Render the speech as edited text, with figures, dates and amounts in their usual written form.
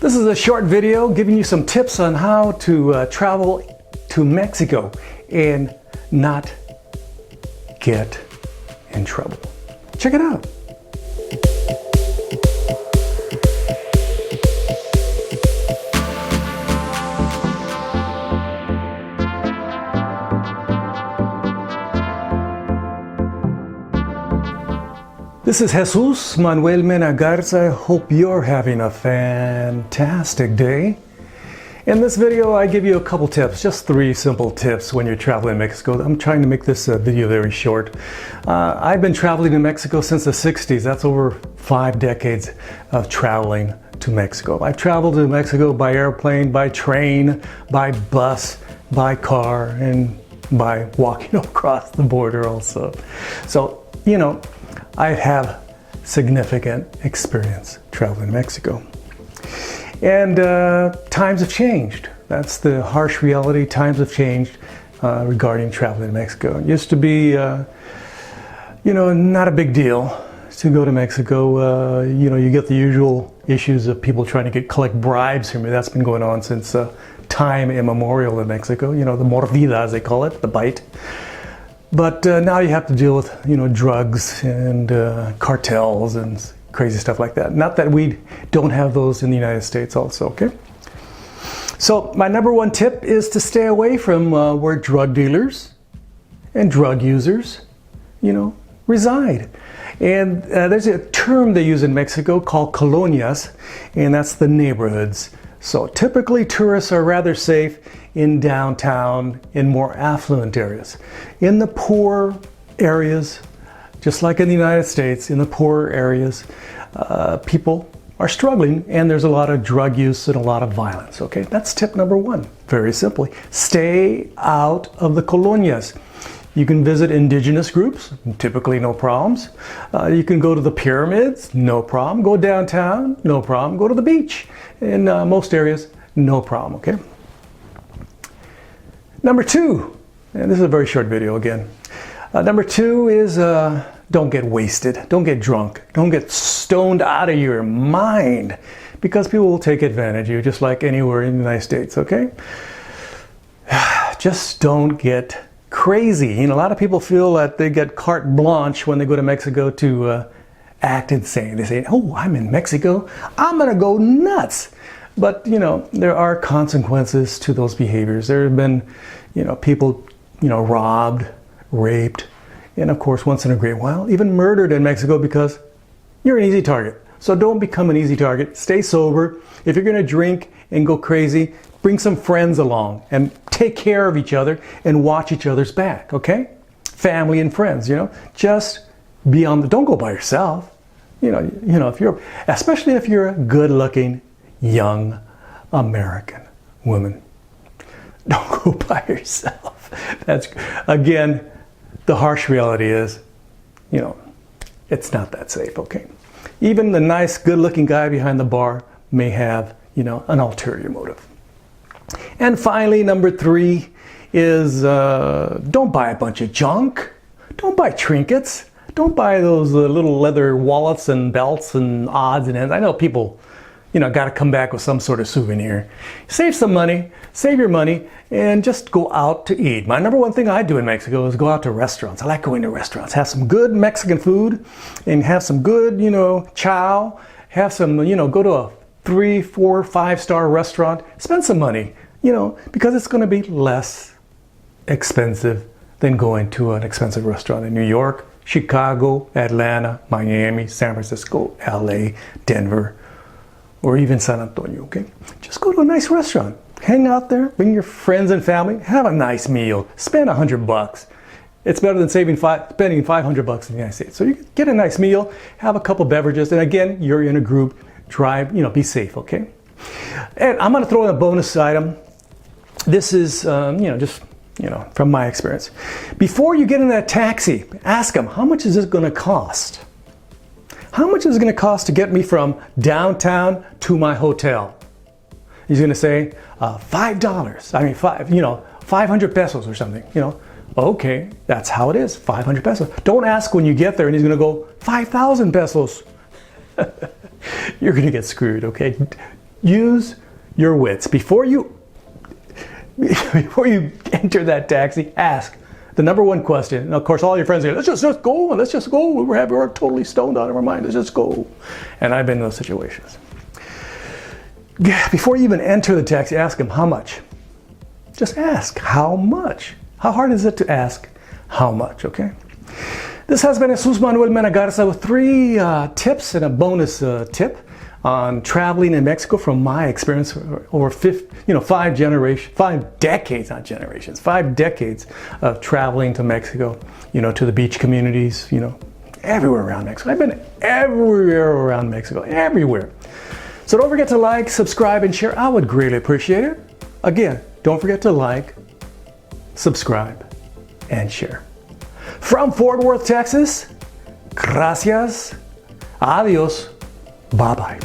This is a short video giving you some tips on how to travel to Mexico and not get in trouble. Check it out. This is Jesús, Manuel, Mena, Garza. I hope you're having a fantastic day. In this video, I give you a couple tips, just 3 simple tips when you're traveling in Mexico. I'm trying to make this video very short. I've been traveling in Mexico since the 60s. That's over 5 decades of traveling to Mexico. I've traveled to Mexico by airplane, by train, by bus, by car, and by walking across the border also. So, you know, I have significant experience traveling to Mexico. And times have changed. That's the harsh reality. Times have changed regarding traveling to Mexico. It used to be, you know, not a big deal to go to Mexico. You know, you get the usual issues of people trying to collect bribes from you. That's been going on since time immemorial in Mexico. You know, the mordida, as they call it, the bite. But now you have to deal with, you know, drugs and cartels and crazy stuff like that. Not that we don't have those in the United States also, okay? So my number 1 tip is to stay away from where drug dealers and drug users, you know, reside. And there's a term they use in Mexico called Colonias, and that's the neighborhoods. So typically tourists are rather safe in downtown, in more affluent areas. In the poor areas, just like in the United States, in the poor areas, people are struggling and there's a lot of drug use and a lot of violence, okay? That's tip number 1, very simply. Stay out of the colonias. You can visit indigenous groups, typically no problems. You can go to the pyramids, no problem. Go downtown, no problem. Go to the beach. In most areas, no problem, okay? Number 2, and this is a very short video again. Number 2 is don't get wasted, don't get drunk, don't get stoned out of your mind, because people will take advantage of you just like anywhere in the United States, okay? Just don't get crazy. You know, a lot of people feel that they get carte blanche when they go to Mexico to act insane. They say, oh, I'm in Mexico, I'm gonna go nuts. But, you know, there are consequences to those behaviors. There have been, you know, people, you know, robbed, raped, and of course, once in a great while, even murdered in Mexico because you're an easy target. So don't become an easy target. Stay sober. If you're gonna drink and go crazy, bring some friends along and take care of each other and watch each other's back, okay? Family and friends, you know, just be on the, don't go by yourself. You know, if you're, especially if you're a good-looking young American woman, don't go by yourself. That's, again, the harsh reality is, you know, it's not that safe, okay? Even the nice, good-looking guy behind the bar may have, you know, an ulterior motive. And finally, number 3 is don't buy a bunch of junk. Don't buy trinkets. Don't buy those little leather wallets and belts and odds and ends. I know people, you know, got to come back with some sort of souvenir. Save some money, save your money, and just go out to eat. My number 1 thing I do in Mexico is go out to restaurants. I like going to restaurants, have some good Mexican food, and have some good, you know, chow, have some, you know, go to a 3, 4, 5-star restaurant, spend some money, you know, because it's going to be less expensive than going to an expensive restaurant in New York, Chicago, Atlanta, Miami, San Francisco, LA, Denver, or even San Antonio, okay? Just go to a nice restaurant, hang out there, bring your friends and family, have a nice meal, spend $100. It's better than spending $500 in the United States. So you get a nice meal, have a couple beverages, and again, you're in a group, drive, you know, be safe, okay? And I'm gonna throw in a bonus item. This is, you know, just, you know, from my experience. Before you get in that taxi, ask them, how much is this gonna cost? How much is it gonna cost to get me from downtown to my hotel? He's gonna say, $5. I mean, you know, 500 pesos or something, you know. Okay, that's how it is, 500 pesos. Don't ask when you get there and he's gonna go, 5,000 pesos. You're gonna get screwed, okay? use your wits. Before you enter that taxi, ask the number one question. And of course, all your friends are, let's just go, let's just go. We're totally stoned out of our mind. Let's just go. And I've been in those situations. Before you even enter the taxi, ask them how much. Just ask how much. How hard is it to ask how much, okay? This has been Jesús Manuel Mena Garza with 3 tips and a bonus tip on traveling in Mexico from my experience over 5 decades of traveling to Mexico, to the beach communities, everywhere around Mexico. I've been everywhere around Mexico, everywhere. So don't forget to like, subscribe, and share. I would greatly appreciate it. Again, don't forget to like, subscribe, and share. From Fort Worth, Texas, gracias, adios, bye-bye.